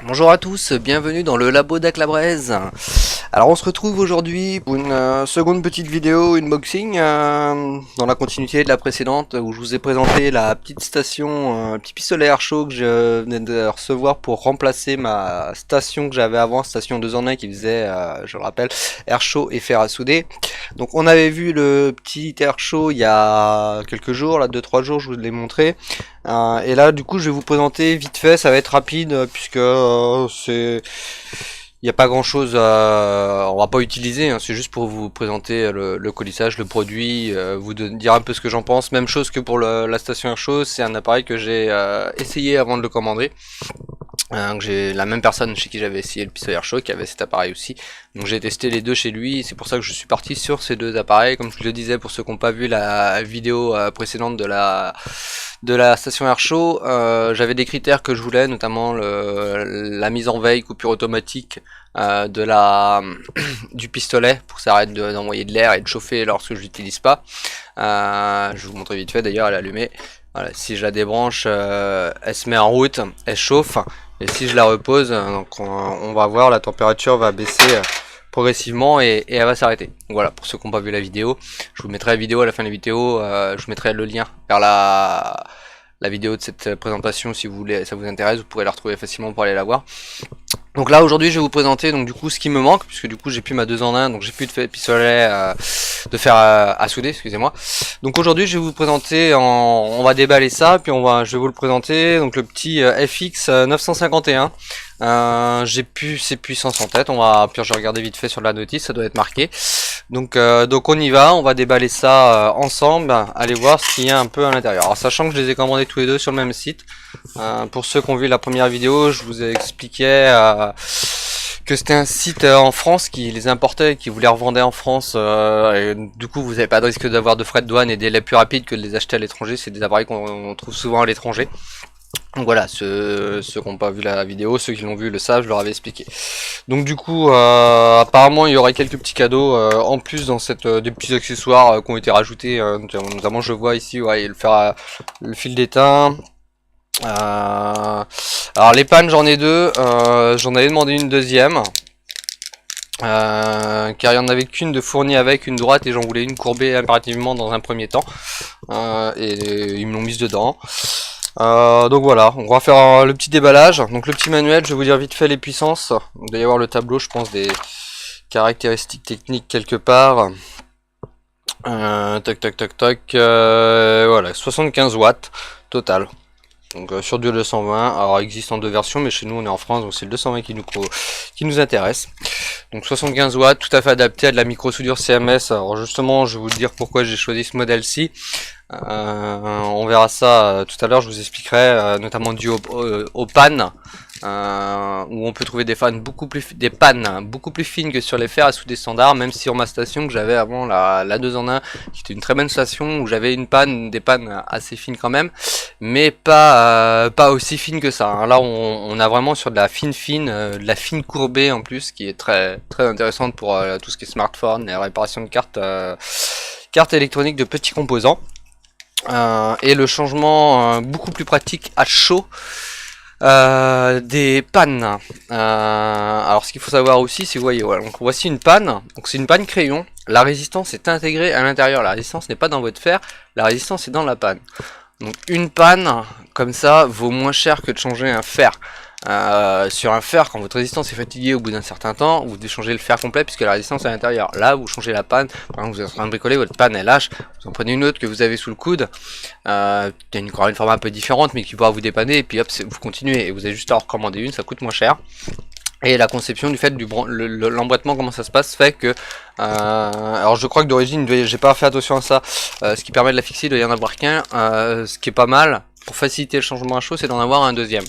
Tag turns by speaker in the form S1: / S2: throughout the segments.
S1: Bonjour à tous, bienvenue dans le labo d'Aclabraise. Alors on se retrouve aujourd'hui pour une seconde petite vidéo unboxing dans la continuité de la précédente où je vous ai présenté la petite station, petit pistolet air chaud que je venais de recevoir pour remplacer ma station que j'avais avant, station 2 en 1 qui faisait, je le rappelle, air chaud et fer à souder. Donc on avait vu le petit air chaud il y a quelques jours, là 2-3 jours je vous l'ai montré. Et là du coup je vais vous présenter vite fait, ça va être rapide puisque c'est... Il n'y a pas grand chose à... On va pas utiliser, hein, c'est juste pour vous présenter le colissage, le produit, dire un peu ce que j'en pense. Même chose que pour la station air chaud, c'est un appareil que j'ai essayé avant de le commander. J'ai la même personne chez qui j'avais essayé le pistolet air chaud qui avait cet appareil aussi, donc j'ai testé les deux chez lui. C'est pour ça que je suis parti sur ces deux appareils. Comme je le disais, pour ceux qui n'ont pas vu la vidéo précédente de la station air chaud, j'avais des critères que je voulais, notamment la mise en veille, coupure automatique du pistolet pour que ça arrête d'envoyer de l'air et de chauffer lorsque je l'utilise pas. Je vais vous montrer vite fait, d'ailleurs elle est allumée. Voilà, si je la débranche, elle se met en route, elle chauffe, et si je la repose, donc on va voir, la température va baisser progressivement et elle va s'arrêter. Voilà, pour ceux qui n'ont pas vu la vidéo, je vous mettrai la vidéo à la fin de la vidéo, je vous mettrai le lien vers la vidéo de cette présentation si vous voulez, ça vous intéresse, vous pourrez la retrouver facilement pour aller la voir. Donc là aujourd'hui je vais vous présenter donc du coup ce qui me manque, puisque du coup j'ai plus ma 2 en 1, donc j'ai plus de pistolet de fer à souder, excusez-moi. Donc aujourd'hui je vais vous présenter, on va déballer ça, puis je vais vous le présenter, donc le petit FX 951. J'ai plus ses puissances en tête, puis j'ai regardé vite fait sur la notice, ça doit être marqué. Donc on y va, on va déballer ça ensemble, aller voir ce qu'il y a un peu à l'intérieur. Alors sachant que je les ai commandés tous les deux sur le même site, pour ceux qui ont vu la première vidéo, je vous ai expliqué que c'était un site en France qui les importait, qui vous les revendait en France, et du coup vous n'avez pas de risque d'avoir de frais de douane et des délais plus rapides que de les acheter à l'étranger. C'est des appareils qu'on trouve souvent à l'étranger. Donc voilà, ceux qui n'ont pas vu la vidéo, ceux qui l'ont vu le savent, je leur avais expliqué. Donc du coup, apparemment il y aurait quelques petits cadeaux en plus dans des petits accessoires qui ont été rajoutés, notamment je vois ici, ouais, le fil d'étain. Alors les pannes j'en ai deux, j'en avais demandé une deuxième. Car il n'y en avait qu'une de fournie avec, une droite, et j'en voulais une courbée impérativement dans un premier temps. Et ils me l'ont mise dedans. Donc voilà, on va faire le petit déballage. Donc le petit manuel, je vais vous dire vite fait les puissances. Il doit y avoir le tableau, je pense, des caractéristiques techniques quelque part. Tac tac tac tac. Voilà, 75 watts total. Donc sur du 220, alors il existe en deux versions, mais chez nous on est en France, donc c'est le 220 qui nous intéresse. Donc 75 watts, tout à fait adapté à de la micro soudure CMS. Alors justement, je vais vous dire pourquoi j'ai choisi ce modèle-ci. On verra ça tout à l'heure, je vous expliquerai, notamment dû aux pannes, où on peut trouver des pannes beaucoup plus fines que sur les fers à souder standards, même si sur ma station que j'avais avant, la 2 en 1, qui était une très bonne station, où j'avais des pannes assez fines quand même, mais pas aussi fines que ça, hein. Là on a vraiment sur de la fine, de la fine courbée en plus, qui est très, très intéressante pour tout ce qui est smartphone, et réparation de cartes électroniques de petits composants. Et le changement beaucoup plus pratique à chaud des pannes. Alors ce qu'il faut savoir aussi, c'est, vous voyez, voilà, donc voici une panne. Donc c'est une panne crayon. La résistance est intégrée à l'intérieur. La résistance n'est pas dans votre fer, la résistance est dans la panne. Donc une panne comme ça vaut moins cher que de changer un fer. Sur un fer, quand votre résistance est fatiguée au bout d'un certain temps, vous devez changer le fer complet puisque la résistance est à l'intérieur. Là, vous changez la panne, par exemple vous êtes en train de bricoler, votre panne elle lâche, vous en prenez une autre que vous avez sous le coude, il y a une forme un peu différente mais qui pourra vous dépanner, et puis hop, vous continuez, et vous avez juste à en recommander une, ça coûte moins cher. Et la conception du fait l'emboîtement, comment ça se passe, fait que alors je crois que d'origine j'ai pas fait attention à ça, ce qui permet de la fixer, il doit y en avoir qu'un, ce qui est pas mal pour faciliter le changement à chaud, c'est d'en avoir un deuxième.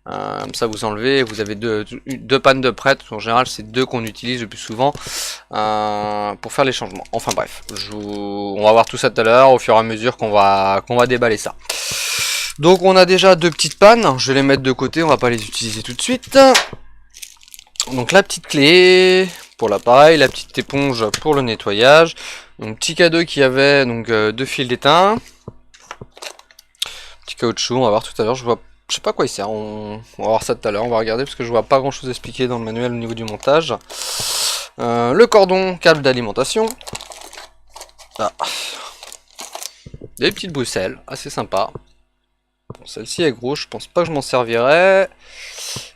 S1: Comme ça vous enlevez, vous avez deux pannes de prête, en général c'est deux qu'on utilise le plus souvent pour faire les changements. Enfin bref, on va voir tout ça tout à l'heure au fur et à mesure qu'on va déballer ça. Donc on a déjà deux petites pannes, je vais les mettre de côté, on va pas les utiliser tout de suite. Donc la petite clé pour l'appareil, la petite éponge pour le nettoyage. Donc petit cadeau qu'il y avait, donc deux fils d'étain, petit caoutchouc, on va voir tout à l'heure, je vois je sais pas à quoi il sert, on va voir ça tout à l'heure, on va regarder parce que je vois pas grand chose expliqué dans le manuel au niveau du montage. Le cordon, câble d'alimentation. Ah. Des petites bruxelles, assez sympa. Bon, celle-ci est grosse, je pense pas que je m'en servirai.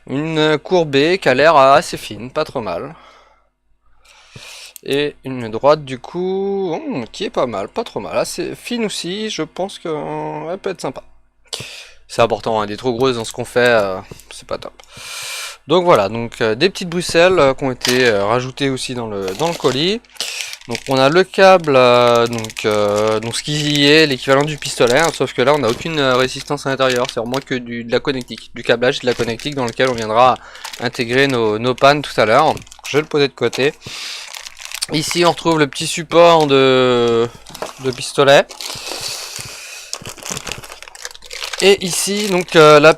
S1: Une courbée qui a l'air assez fine, pas trop mal. Et une droite du coup, qui est pas mal, pas trop mal. Assez fine aussi, je pense qu'elle peut être sympa. C'est important, hein, des trop grosses dans ce qu'on fait, c'est pas top. Donc voilà, donc des petites bruxelles qui ont été rajoutées aussi dans le colis. Donc on a le câble, donc ce qui est l'équivalent du pistolet, hein, sauf que là on n'a aucune résistance à l'intérieur, c'est vraiment que de la connectique, du câblage et de la connectique dans lequel on viendra intégrer nos pannes tout à l'heure. Je vais le poser de côté. Ici on retrouve le petit support de pistolet. Et ici donc le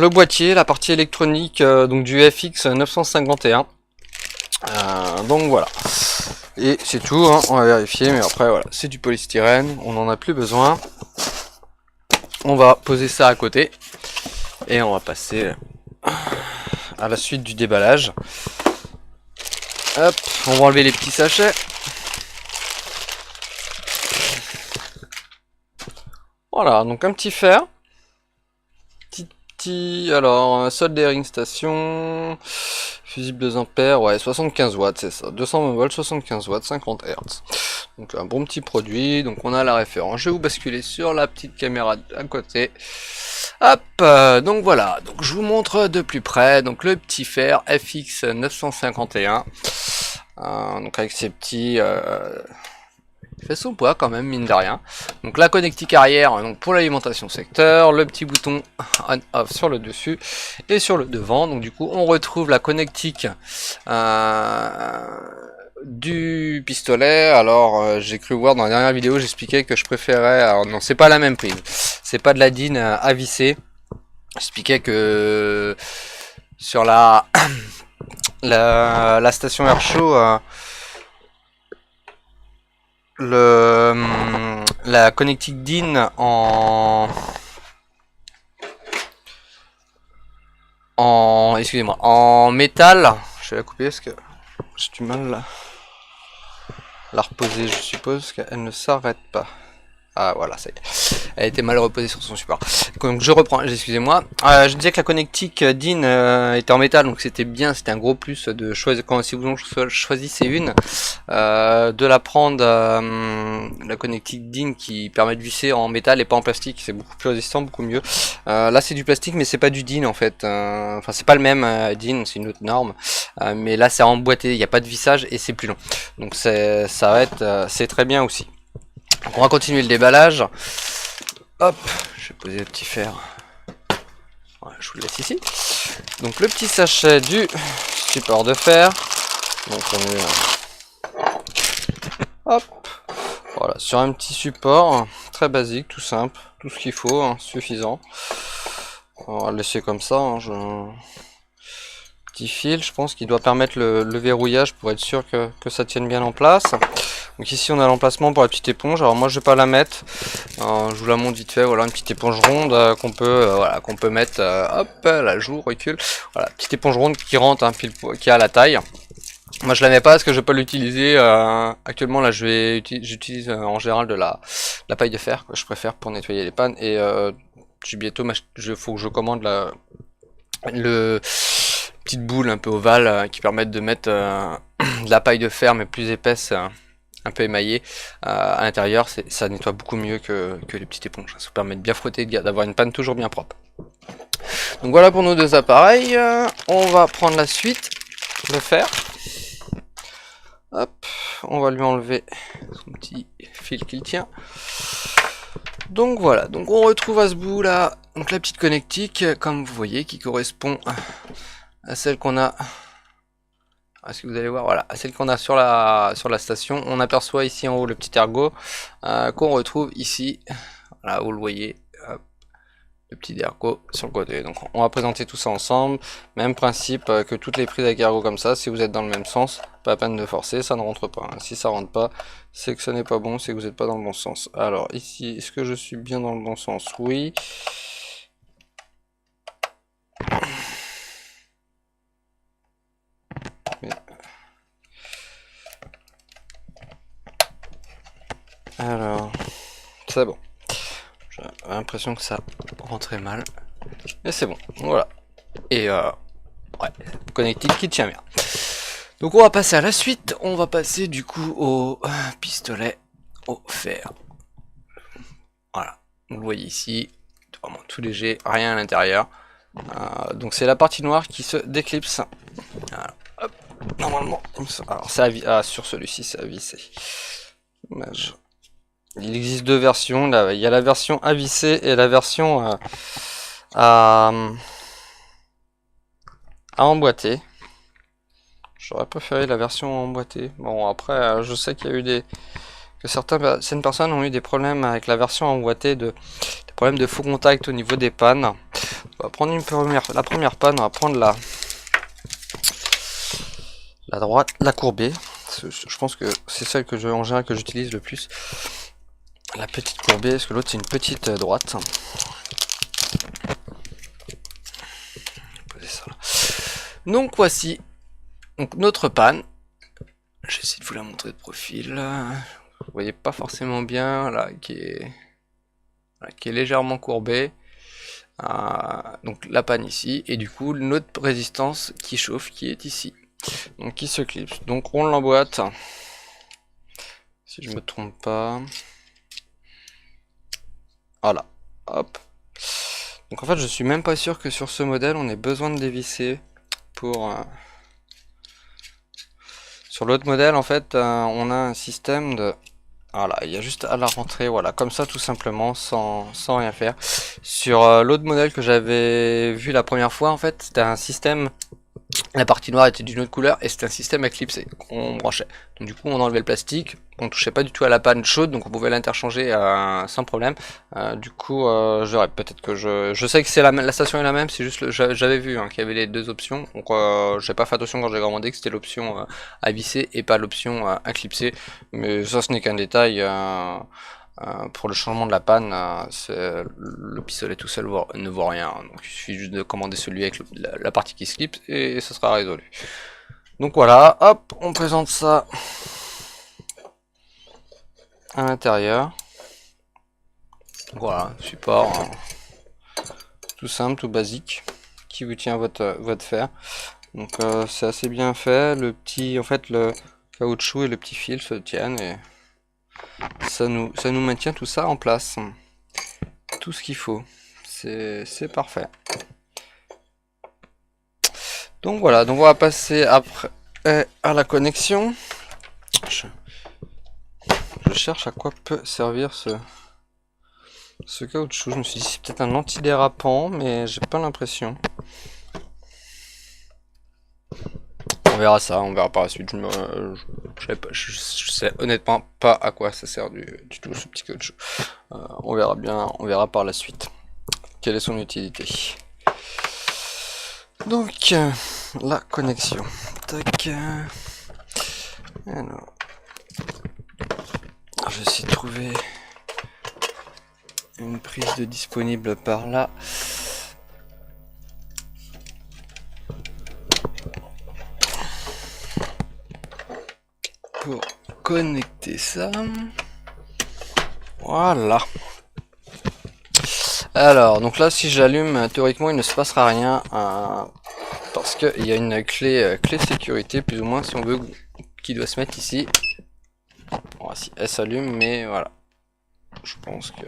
S1: boîtier, la partie électronique donc du FX 951. Donc voilà. Et c'est tout, hein, on va vérifier, mais après voilà, c'est du polystyrène, on n'en a plus besoin. On va poser ça à côté et on va passer à la suite du déballage. Hop, on va enlever les petits sachets. Voilà, donc un petit fer. Alors, soldering station, fusible 2 ampères, ouais, 75 watts, c'est ça. 220 volts, 75 watts, 50 Hz. Donc un bon petit produit, donc on a la référence. Je vais vous basculer sur la petite caméra à côté. Hop, donc voilà, donc je vous montre de plus près, donc le petit fer FX 951. Donc avec ces petits... il fait son poids quand même, mine de rien. Donc la connectique arrière, donc pour l'alimentation secteur, le petit bouton on-off sur le dessus et sur le devant. Donc du coup on retrouve la connectique du pistolet. Alors j'ai cru voir dans la dernière vidéo, j'expliquais que je préférais... Alors non, c'est pas la même prise, c'est pas de la DIN à visser. J'expliquais que sur la station Air Show... la connectique DIN excusez-moi, en métal, je vais la couper parce que j'ai du mal la reposer, je suppose qu'elle ne s'arrête pas. Ah voilà, ça y est. Elle était mal reposée sur son support. Donc je reprends, excusez-moi. Je disais que la connectique DIN était en métal, donc c'était bien, c'était un gros plus de choisir, quand si vous choisissez une, de la prendre la connectique DIN qui permet de visser en métal et pas en plastique, c'est beaucoup plus résistant, beaucoup mieux. Là c'est du plastique mais c'est pas du DIN en fait, enfin c'est pas le même DIN, c'est une autre norme, mais là c'est emboîté, il n'y a pas de vissage et c'est plus long. Donc ça va être, c'est très bien aussi. Donc on va continuer le déballage. Hop, je vais poser le petit fer. Voilà, je vous le laisse ici. Donc le petit sachet du support de fer. Donc on est, hop, voilà, sur un petit support très basique, tout simple, tout ce qu'il faut, hein, suffisant. On va le laisser comme ça. Hein, petit fil, je pense qu'il doit permettre le verrouillage pour être sûr que ça tienne bien en place. Donc ici on a l'emplacement pour la petite éponge. Alors moi je vais pas la mettre, je vous la montre vite fait. Voilà, une petite éponge ronde qu'on peut mettre, hop, la joue recule. Voilà, petite éponge ronde qui rentre, hein, qui a la taille. Moi je la mets pas parce que je vais pas l'utiliser. Actuellement là j'utilise en général de la paille de fer que je préfère pour nettoyer les pannes. Et bientôt faut que je commande le petite boule un peu ovale qui permettent de mettre de la paille de fer mais plus épaisse. Un peu émaillé à l'intérieur, ça nettoie beaucoup mieux que les petites éponges. Ça vous permet de bien frotter, d'avoir une panne toujours bien propre. Donc voilà pour nos deux appareils. On va prendre la suite, le fer. Hop, on va lui enlever son petit fil qu'il tient. Donc voilà, donc on retrouve à ce bout là donc la petite connectique, comme vous voyez, qui correspond à celle qu'on a. Est-ce que vous allez voir, voilà, celle qu'on a sur la station. On aperçoit ici en haut le petit ergot qu'on retrouve ici, là où vous le voyez, hop, le petit ergot sur le côté. Donc on va présenter tout ça ensemble. Même principe que toutes les prises avec ergot comme ça. Si vous êtes dans le même sens, pas la peine de forcer, ça ne rentre pas. Si ça rentre pas, c'est que ce n'est pas bon, c'est que vous n'êtes pas dans le bon sens. Alors ici, est-ce que je suis bien dans le bon sens? Oui. Mais... Alors, c'est bon. J'ai l'impression que ça rentrait mal. Mais c'est bon, voilà. Et ouais, connectique qui tient bien. Donc on va passer à la suite. On va passer du coup au pistolet au fer. Voilà, vous le voyez ici, vraiment tout léger, rien à l'intérieur. Donc c'est la partie noire qui se déclipse. Voilà. Hop, normalement, comme ça. Alors c'est sur celui-ci, c'est à visser. Dommage. Il existe deux versions. Là, il y a la version à visser et la version à emboîter. J'aurais préféré la version emboîtée. Bon, après, je sais qu'il y a eu que certaines personnes ont eu des problèmes avec la version emboîtée, des problèmes de faux contact au niveau des pannes. On va prendre la première panne, on va prendre la droite, la courbée. Je pense que c'est celle en général que j'utilise le plus. La petite courbée, parce que l'autre c'est une petite droite. Poser ça là. Donc voici donc notre panne. J'essaie de vous la montrer de profil. Vous voyez pas forcément bien là, qui est légèrement courbée. Donc la panne ici, et du coup notre résistance qui chauffe qui est ici, donc qui se clipse. Donc on l'emboîte, si je me trompe pas, voilà, hop. Donc en fait je suis même pas sûr que sur ce modèle on ait besoin de dévisser pour sur l'autre modèle. En fait on a un système de, voilà, il y a juste à la rentrée, voilà, comme ça tout simplement, sans rien faire. Sur l'autre modèle que j'avais vu la première fois, en fait, c'était un système, la partie noire était d'une autre couleur, et c'était un système à clipser qu'on branchait. Donc du coup on enlevait le plastique, on touchait pas du tout à la panne chaude, donc on pouvait l'interchanger sans problème. Du coup, peut-être que je sais que c'est la station est la même, c'est juste j'avais vu qu'il y avait les deux options, donc j'ai pas fait attention quand j'ai commandé que c'était l'option à visser et pas l'option à clipser, mais ça ce n'est qu'un détail. Pour le changement de la panne, le pistolet tout seul ne vaut rien, donc il suffit juste de commander celui avec la partie qui se clipse et ça sera résolu. Donc voilà, hop, on présente ça à l'intérieur. Voilà, support tout simple, tout basique, qui vous tient votre fer. Donc c'est assez bien fait. Le caoutchouc et le petit fil se tiennent et ça nous maintient tout ça en place. Tout ce qu'il faut. C'est parfait. Donc voilà, donc on va passer après à la connexion. Je cherche à quoi peut servir ce caoutchouc. Je me suis dit c'est peut-être un antidérapant, mais j'ai pas l'impression. On verra ça, on verra par la suite. Je sais honnêtement pas à quoi ça sert du tout ce petit caoutchouc. On verra bien, on verra par la suite quelle est son utilité. Donc la connexion. Tac. Alors, je vais essayer de trouver une prise de disponible par là. Pour connecter ça. Voilà. Alors, donc là, si j'allume, théoriquement, il ne se passera rien. Parce qu'il y a une clé sécurité, plus ou moins, si on veut, qui doit se mettre ici. Bon, si elle s'allume, mais voilà. Je pense que...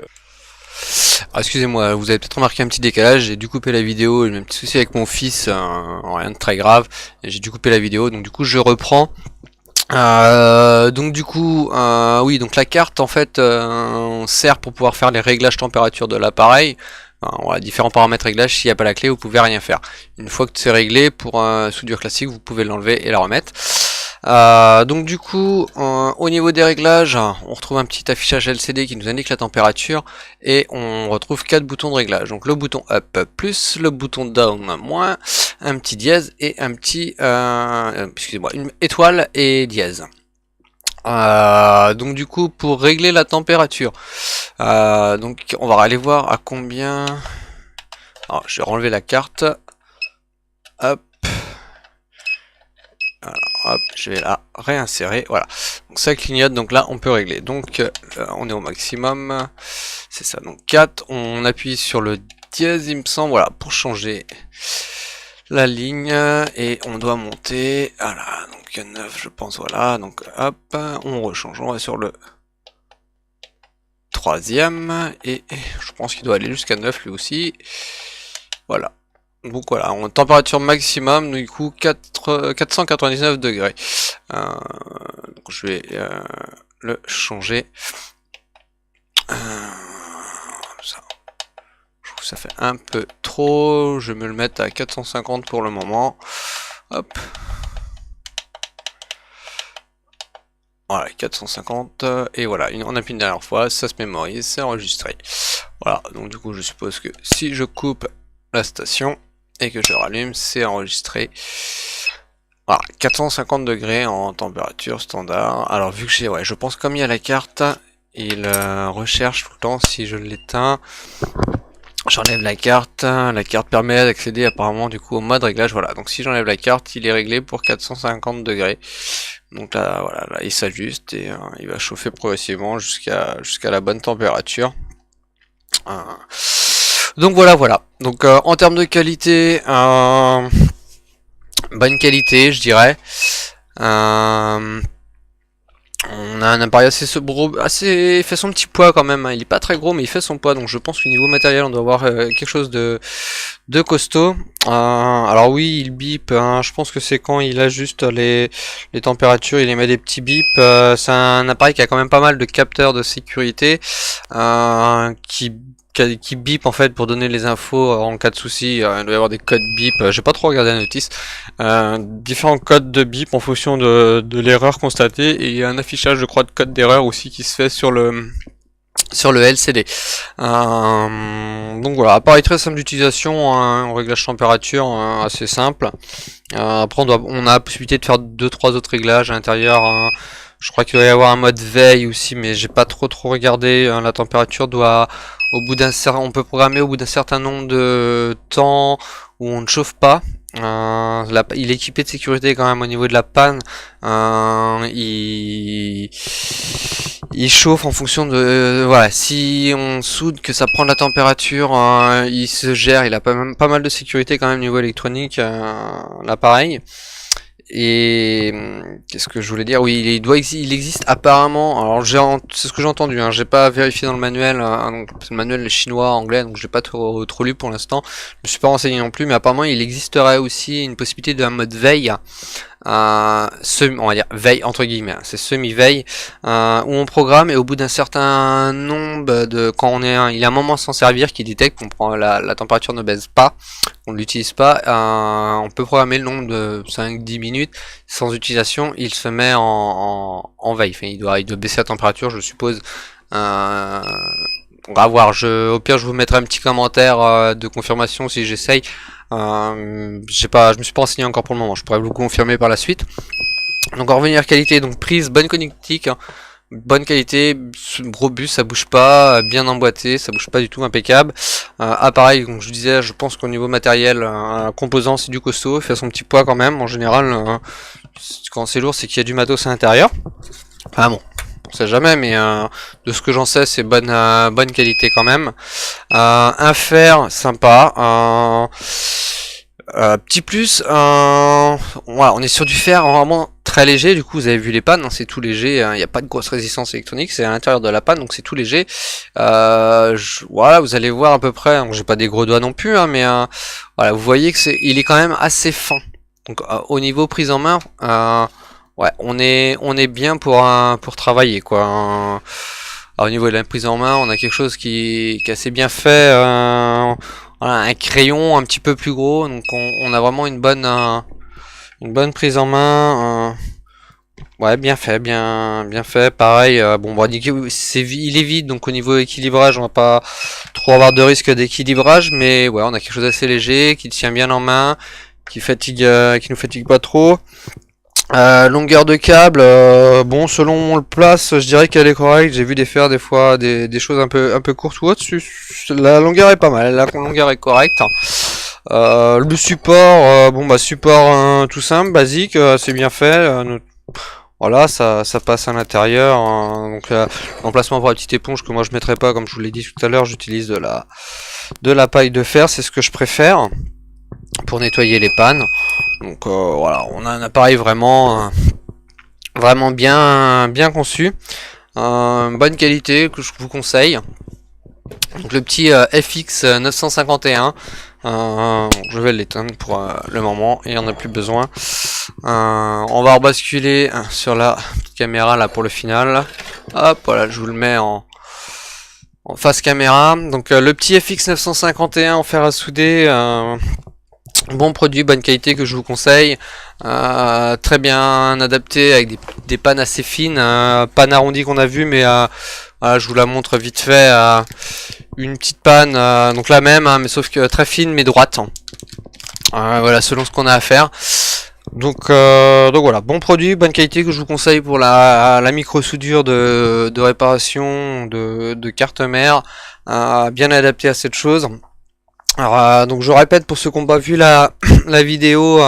S1: Ah, excusez-moi, vous avez peut-être remarqué un petit décalage, j'ai dû couper la vidéo, j'ai eu un petit souci avec mon fils, rien de très grave, et j'ai dû couper la vidéo, donc du coup je reprends. Donc du coup, oui, donc la carte en fait sert pour pouvoir faire les réglages température de l'appareil. Voilà, différents paramètres réglages. S'il n'y a pas la clé, vous pouvez rien faire. Une fois que c'est réglé, pour soudure classique, vous pouvez l'enlever et la remettre. Donc du coup, au niveau des réglages, on retrouve un petit affichage LCD qui nous indique la température et on retrouve 4 boutons de réglage. Donc le bouton up plus, le bouton down moins, un petit dièse et un petit, excusez-moi, une étoile et dièse. Donc du coup, pour régler la température, donc on va aller voir à combien. Alors, je vais renlever la carte. Hop. Alors, hop, je vais la réinsérer, voilà. Donc ça clignote, donc là on peut régler. Donc on est au maximum, c'est ça, donc 4, on appuie sur le dièse il me semble, voilà, pour changer la ligne, et on doit monter, voilà, donc 9 je pense, voilà, donc hop, on rechange, on va sur le troisième, et je pense qu'il doit aller jusqu'à 9 lui aussi, voilà. Donc voilà, en température maximum, du coup 499 degrés. Donc je vais le changer. Ça. Je trouve que ça fait un peu trop. Je vais me le mettre à 450 pour le moment. Hop. Voilà, 450. Et voilà, on appuie une dernière fois, ça se mémorise, c'est enregistré. Voilà, donc du coup je suppose que si je coupe la station et que je rallume, c'est enregistré. Voilà, 450 degrés en température standard. Alors vu que j'ai, ouais, je pense comme il y a la carte, il recherche tout le temps. Si je l'éteins, j'enlève la carte permet d'accéder apparemment du coup au mode réglage. Voilà, donc si j'enlève la carte, il est réglé pour 450 degrés. Donc là, voilà, là il s'ajuste et il va chauffer progressivement jusqu'à la bonne température. Donc voilà. Donc en termes de qualité, bonne qualité, je dirais. On a un appareil assez fait son petit poids quand même, hein. Il est pas très gros mais il fait son poids, donc je pense qu'au niveau matériel on doit avoir quelque chose de costaud. Alors oui, il bip, hein. Je pense que c'est quand il ajuste les températures, il émet des petits bips. C'est un appareil qui a quand même pas mal de capteurs de sécurité qui bip en fait pour donner les infos en cas de souci. Il doit y avoir des codes bip, j'ai pas trop regardé la notice, différents codes de bip en fonction de l'erreur constatée, et il y a un affichage je crois de code d'erreur aussi qui se fait sur le LCD. Donc voilà, appareil très simple d'utilisation, un réglage température assez simple. Après on a la possibilité de faire 2-3 autres réglages à l'intérieur. Je crois qu'il doit y avoir un mode veille aussi, mais j'ai pas trop regardé. La température doit, on peut programmer au bout d'un certain nombre de temps où on ne chauffe pas. Il est équipé de sécurité quand même au niveau de la panne. Il chauffe en fonction de voilà, si on soude que ça prend de la température, il se gère. Il a pas mal de sécurité quand même au niveau électronique, l'appareil. Et qu'est-ce que je voulais dire? Oui, il existe apparemment. Alors c'est ce que j'ai entendu. J'ai pas vérifié dans le manuel. Donc, le manuel est chinois, anglais, donc j'ai pas trop lu pour l'instant. Je me suis pas renseigné non plus, mais apparemment il existerait aussi une possibilité d'un mode veille. On va dire veille entre guillemets, c'est semi-veille, où on programme et au bout d'un certain nombre de, quand il y a un moment sans servir qui détecte qu'on prend la température ne baisse pas, on ne l'utilise pas, on peut programmer le nombre de 5-10 minutes sans utilisation, il se met en veille, enfin, il doit baisser la température je suppose. On va voir, au pire je vous mettrai un petit commentaire de confirmation si j'essaye. Je me suis pas renseigné encore pour le moment, je pourrais vous le confirmer par la suite. Donc en revenir qualité, donc prise, bonne connectique, bonne qualité, robuste, ça bouge pas, bien emboîté, ça bouge pas du tout, impeccable. Appareil, donc je vous disais, je pense qu'au niveau matériel, composant c'est du costaud, il fait son petit poids quand même, en général, quand c'est lourd c'est qu'il y a du matos à l'intérieur. Ah bon, on sait jamais, mais de ce que j'en sais, c'est bonne qualité quand même. Un fer sympa. Petit plus, voilà, on est sur du fer vraiment très léger. Du coup, vous avez vu les pannes, c'est tout léger. Il n'y a pas de grosse résistance électronique, c'est à l'intérieur de la panne, donc c'est tout léger. Voilà, vous allez voir à peu près. J'ai pas des gros doigts non plus, mais voilà, vous voyez que il est quand même assez fin. Donc au niveau prise en main. Ouais, on est bien pour travailler quoi. Alors, au niveau de la prise en main, on a quelque chose qui est assez bien fait. Voilà, un crayon un petit peu plus gros, donc on a vraiment une bonne prise en main. Ouais, bien fait, bien fait. Pareil, bon, il est vide, donc au niveau équilibrage, on va pas trop avoir de risque d'équilibrage, mais ouais, on a quelque chose d'assez léger, qui tient bien en main, qui nous fatigue pas trop. Longueur de câble, bon, selon le place, je dirais qu'elle est correcte. J'ai vu des fois des choses un peu courtes ou autres. La longueur est pas mal, la longueur est correcte. Le support, bon bah support tout simple, basique, c'est bien fait. Voilà, ça passe à l'intérieur. Donc l'emplacement pour la petite éponge que moi je mettrai pas, comme je vous l'ai dit tout à l'heure, j'utilise de la paille de fer, c'est ce que je préfère pour nettoyer les pannes. Donc voilà, on a un appareil vraiment bien conçu, bonne qualité que je vous conseille. Donc le petit FX 951, je vais l'éteindre pour le moment et on n'a plus besoin. On va rebasculer sur la petite caméra là pour le final. Hop, voilà, je vous le mets en face caméra. Donc le petit FX 951 en fer à souder, bon produit, bonne qualité que je vous conseille, très bien adapté avec des pannes assez fines, panne arrondie qu'on a vu, mais voilà, je vous la montre vite fait, une petite panne, donc la même, mais sauf que très fine mais droite, voilà, selon ce qu'on a à faire. Donc voilà, bon produit, bonne qualité que je vous conseille pour la micro soudure de réparation de carte mère, bien adapté à cette chose. Alors, donc je répète pour ceux qui n'ont pas vu la vidéo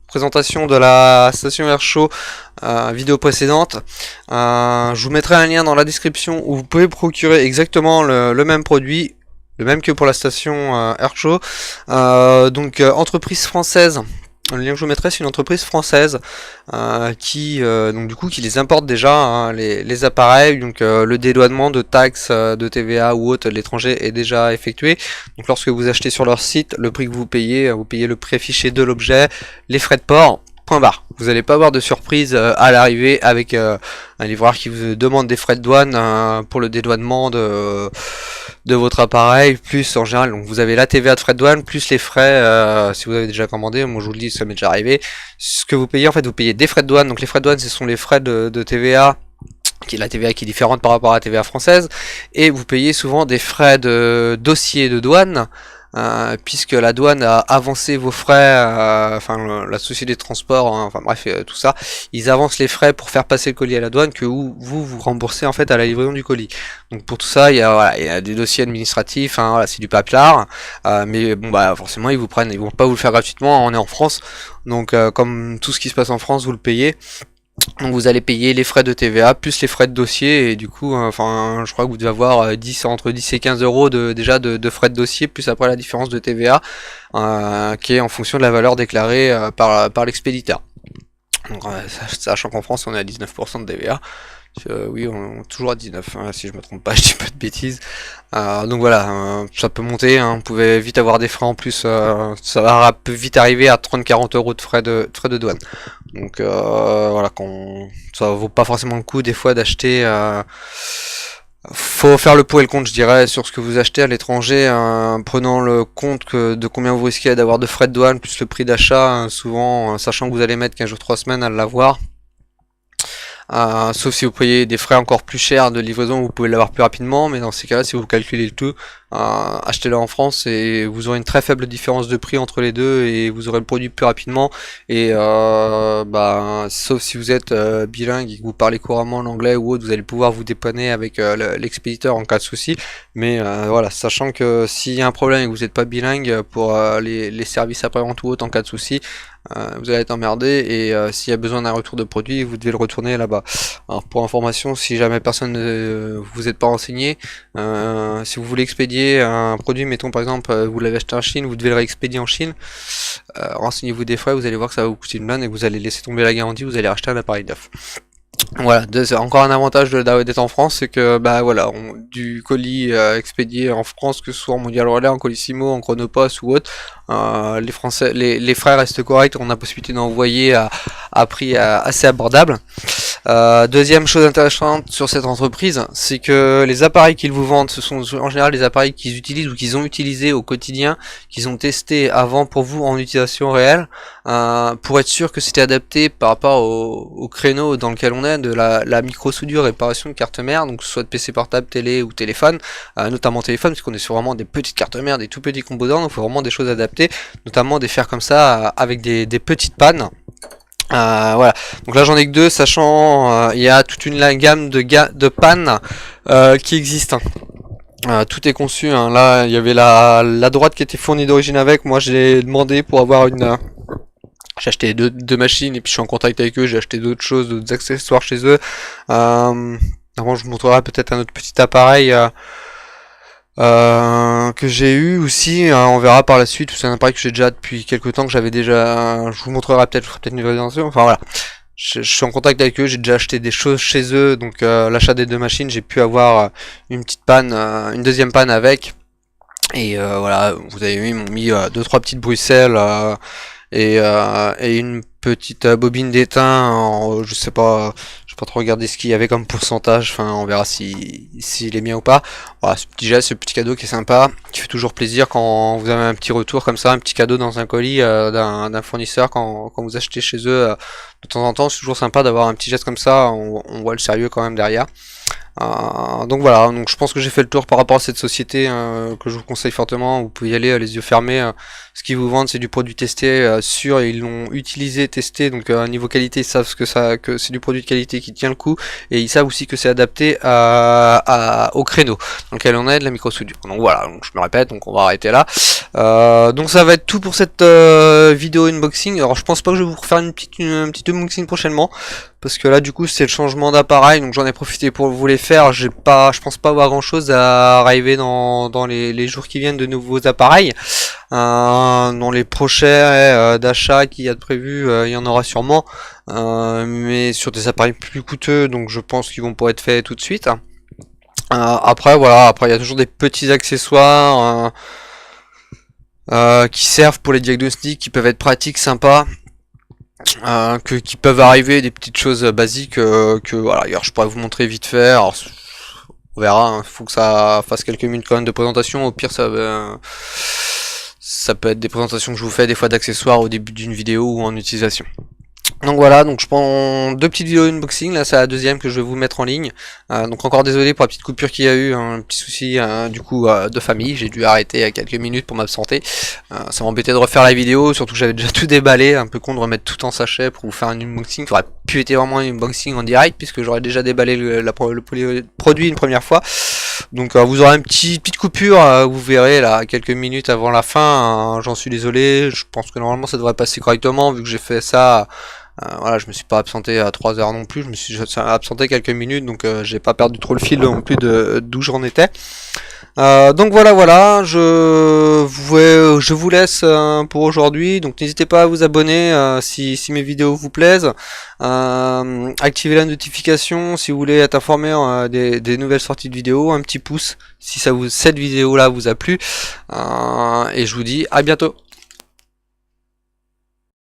S1: présentation de la station Airshow, vidéo précédente, je vous mettrai un lien dans la description où vous pouvez procurer exactement le même produit, le même que pour la station Airshow. Donc entreprise française. Le lien que je vous mettrai, c'est une entreprise française qui donc du coup qui les importe déjà, hein, les appareils. Donc le dédouanement de taxes de TVA ou autre de l'étranger est déjà effectué. Donc lorsque vous achetez sur leur site, le prix que vous payez le prix affiché de l'objet, les frais de port. Point barre. Vous n'allez pas avoir de surprise à l'arrivée avec un livreur qui vous demande des frais de douane pour le dédouanement de votre appareil, plus en général, donc vous avez la TVA de frais de douane, plus les frais, si vous avez déjà commandé, moi je vous le dis, ça m'est déjà arrivé, ce que vous payez, en fait, vous payez des frais de douane, donc les frais de douane, ce sont les frais de TVA, qui est la TVA qui est différente par rapport à la TVA française, et vous payez souvent des frais de dossier de douane, puisque la douane a avancé vos frais, enfin la société de transport, hein, enfin bref, tout ça, ils avancent les frais pour faire passer le colis à la douane que vous remboursez en fait à la livraison du colis. Donc pour tout ça, il y a des dossiers administratifs, hein, voilà, c'est du papier, mais bon bah forcément ils vont pas vous le faire gratuitement, on est en France, donc comme tout ce qui se passe en France, vous le payez. Donc vous allez payer les frais de TVA plus les frais de dossier, et du coup enfin je crois que vous devez avoir entre 10 et 15 euros déjà de frais de dossier, plus après la différence de TVA qui est en fonction de la valeur déclarée par l'expéditeur. Donc sachant qu'en France on est à 19% de TVA. Oui, on est toujours à 19, hein, si je me trompe pas, je dis pas de bêtises. Donc voilà, ça peut monter, hein, vous pouvez vite avoir des frais en plus, ça peut vite arriver à 30-40 euros de frais de douane. Donc voilà, ça vaut pas forcément le coup des fois d'acheter. Faut faire le pour et le contre, je dirais, sur ce que vous achetez à l'étranger, prenant le compte de combien vous risquez d'avoir de frais de douane, plus le prix d'achat, souvent, sachant que vous allez mettre 15 jours, 3 semaines à l'avoir. Sauf si vous payez des frais encore plus chers de livraison, vous pouvez l'avoir plus rapidement, mais dans ces cas-là, si vous calculez le tout, achetez-le en France et vous aurez une très faible différence de prix entre les deux et vous aurez le produit plus rapidement. Et sauf si vous êtes bilingue et que vous parlez couramment l'anglais ou autre, vous allez pouvoir vous dépanner avec l'expéditeur en cas de souci. Mais voilà, sachant que s'il y a un problème et que vous n'êtes pas bilingue pour les services après-vente ou autre en cas de souci, vous allez être emmerdé, et s'il y a besoin d'un retour de produit, vous devez le retourner là-bas. Alors pour information, si jamais personne ne vous êtes pas renseigné, si vous voulez expédier un produit, mettons par exemple vous l'avez acheté en Chine, vous devez le réexpédier en Chine, renseignez-vous des frais, vous allez voir que ça va vous coûter une blinde et vous allez laisser tomber la garantie, vous allez racheter un appareil neuf. Voilà, encore un avantage d'être en France, c'est que bah voilà, du colis expédié en France, que ce soit en Mondial Relais, en Colissimo, en Chronopost ou autre, les frais restent corrects, on a possibilité d'envoyer à prix assez abordable. Deuxième chose intéressante sur cette entreprise, c'est que les appareils qu'ils vous vendent, ce sont en général les appareils qu'ils utilisent ou qu'ils ont utilisés au quotidien, qu'ils ont testé avant pour vous en utilisation réelle, pour être sûr que c'était adapté par rapport au créneau dans lequel on est, de la micro-soudure réparation de carte mère, donc soit de PC portable, télé ou téléphone, notamment téléphone, parce qu'on est sur vraiment des petites cartes mères, des tout petits composants, donc il faut vraiment des choses adaptées, notamment des fers comme ça, avec des petites pannes. Voilà, donc là j'en ai que deux, sachant il y a toute une gamme de pannes qui existent. Tout est conçu, hein. Là il y avait la droite qui était fournie d'origine avec, moi j'ai demandé pour avoir une... j'ai acheté deux machines et puis je suis en contact avec eux, j'ai acheté d'autres choses, d'autres accessoires chez eux. Avant je vous montrerai peut-être un autre petit appareil que j'ai eu aussi, on verra par la suite, c'est un appareil que j'ai déjà depuis quelques temps, que j'avais déjà, je vous montrerai peut-être, je ferai peut-être une présentation, enfin voilà. Je suis en contact avec eux, j'ai déjà acheté des choses chez eux, donc l'achat des deux machines, j'ai pu avoir une petite panne, une deuxième panne avec, et voilà, vous avez vu, ils m'ont mis deux trois petites Bruxelles, et une petite bobine d'étain, je sais pas trop regarder ce qu'il y avait comme pourcentage, enfin on verra s'il est bien ou pas. Voilà, ce petit geste, ce petit cadeau qui est sympa, qui fait toujours plaisir quand vous avez un petit retour comme ça, un petit cadeau dans un colis d'un fournisseur quand vous achetez chez eux de temps en temps, c'est toujours sympa d'avoir un petit geste comme ça, on voit le sérieux quand même derrière. Donc voilà, donc je pense que j'ai fait le tour par rapport à cette société que je vous conseille fortement. Vous pouvez y aller les yeux fermés. Ce qu'ils vous vendent, c'est du produit testé sûr, et ils l'ont utilisé, testé. Donc niveau qualité, ils savent que c'est du produit de qualité qui tient le coup, et ils savent aussi que c'est adapté au créneau dans lequel on est de la micro soudure. Donc voilà, donc je me répète, donc on va arrêter là. Donc ça va être tout pour cette vidéo unboxing. Alors je pense pas que je vais vous refaire une petite unboxing prochainement, parce que là du coup c'est le changement d'appareil, donc j'en ai profité pour vous les faire. Je pense pas avoir grand chose à arriver dans les jours qui viennent de nouveaux appareils. Dans les prochains d'achat qu'il y a de prévu, il y en aura sûrement, mais sur des appareils plus coûteux, donc je pense qu'ils vont pas être faits tout de suite. Après voilà, après il y a toujours des petits accessoires qui servent pour les diagnostics, qui peuvent être pratiques, sympas. Qui peuvent arriver, des petites choses basiques que voilà, alors je pourrais vous montrer vite fait. Alors, on verra, hein, faut que ça fasse quelques minutes quand même de présentation. Au pire ça peut être des présentations que je vous fais des fois d'accessoires au début d'une vidéo ou en utilisation. Donc voilà, donc je prends deux petites vidéos unboxing, là c'est la deuxième que je vais vous mettre en ligne. Donc encore désolé pour la petite coupure qu'il y a eu, un petit souci du coup de famille, j'ai dû arrêter à quelques minutes pour m'absenter. Ça m'embêtait de refaire la vidéo, surtout que j'avais déjà tout déballé, un peu con de remettre tout en sachet pour vous faire un unboxing, qui aurait pu être vraiment un unboxing en direct, puisque j'aurais déjà déballé le produit une première fois. Donc vous aurez une petite coupure, vous verrez là quelques minutes avant la fin, j'en suis désolé, je pense que normalement ça devrait passer correctement vu que j'ai fait ça. Voilà, je me suis pas absenté à 3 heures non plus, je me suis absenté quelques minutes, donc j'ai pas perdu trop le fil non plus d'où j'en étais. Donc voilà, je vous laisse pour aujourd'hui. Donc n'hésitez pas à vous abonner si mes vidéos vous plaisent. Activez la notification si vous voulez être informé des nouvelles sorties de vidéos. Un petit pouce si cette vidéo là vous a plu. Et je vous dis à bientôt.